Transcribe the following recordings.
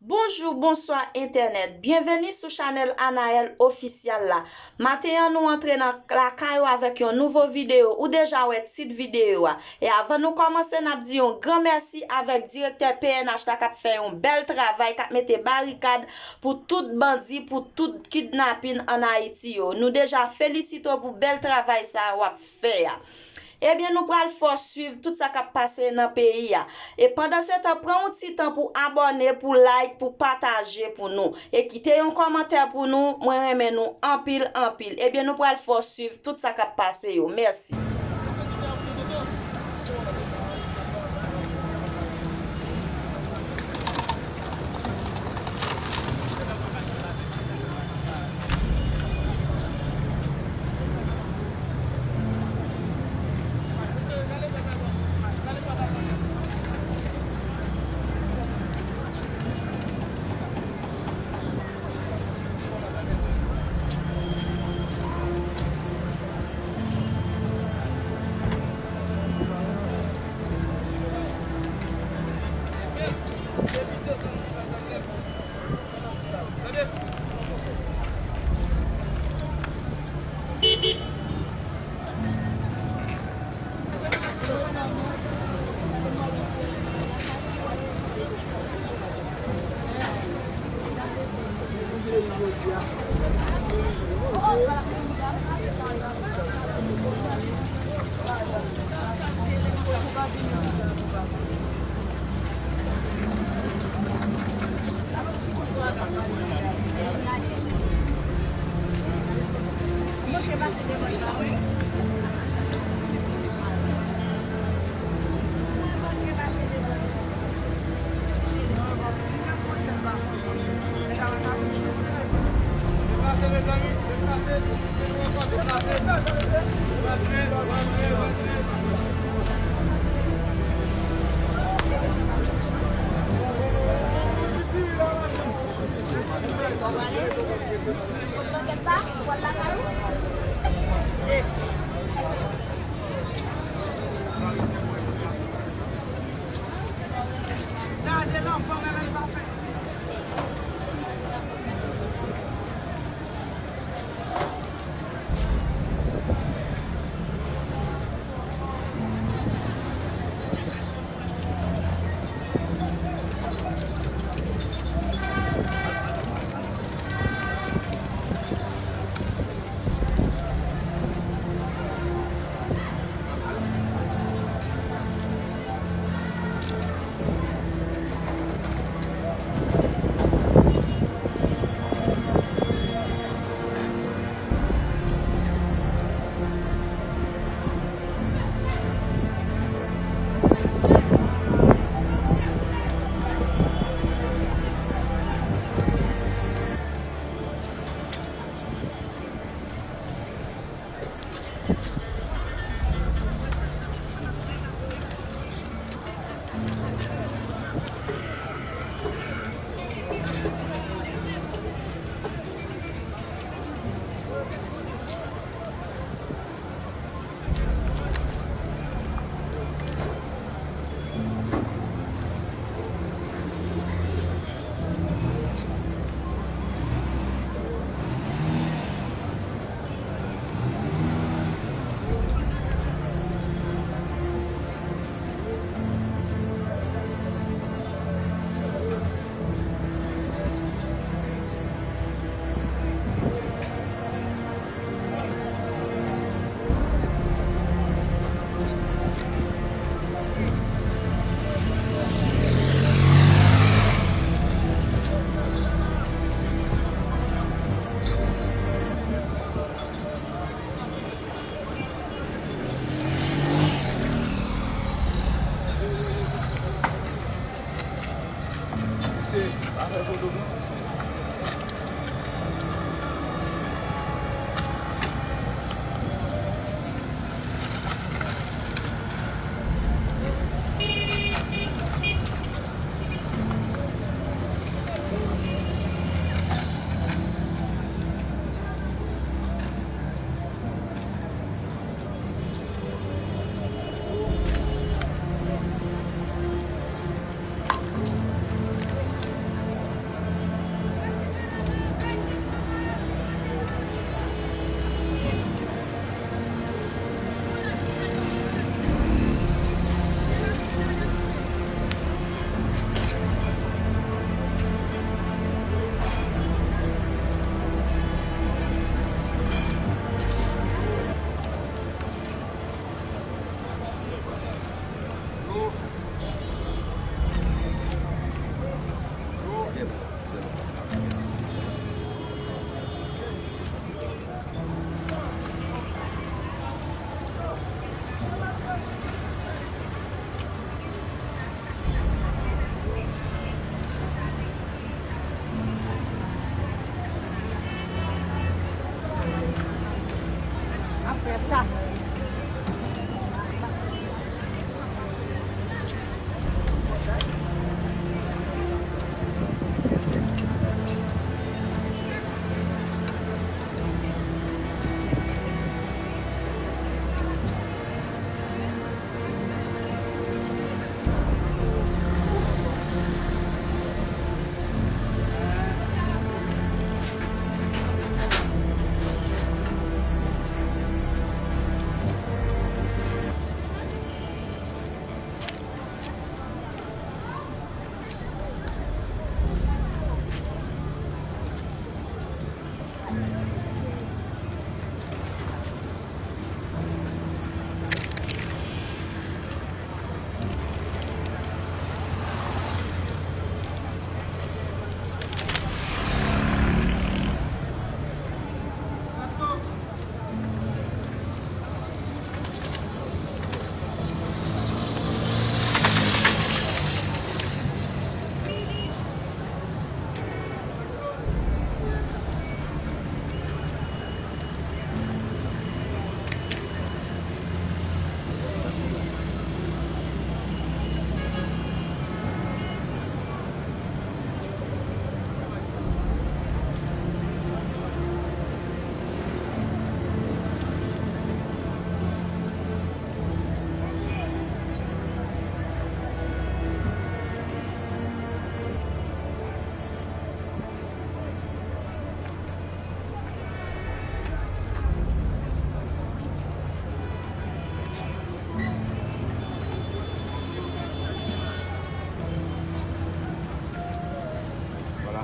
Bonjour, bonsoir Internet. Bienvenue sur Chanel Anaël officiel là. Maintenant nous entrons dans la caillou avec une nouvelle vidéo ou déjà ouais petite vidéo. Et avant nous commencer, n'a dit un grand merci avec directeur PNH qui a fait un bel travail, qui a mis barricade pour tout bandit, pour tout kidnapping en Haïti. Nous déjà félicitons pour bel travail ça a fait. Eh bien, nous pral suivre tout ça qui a passé dans le pays. Et pendant ce temps, prenez un petit temps pour abonner, pour like, pour partager pour nous. Et quittez un commentaire pour nous. Moi, j'aime nous en pile, en pile. Eh bien, nous pral suivre tout ça qui a passé. Merci.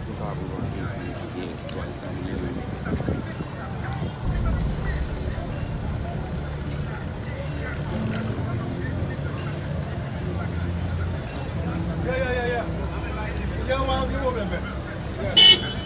Abu Dhabi was yes, twice a year. Yeah. Yeah, well, give over, man. Yeah.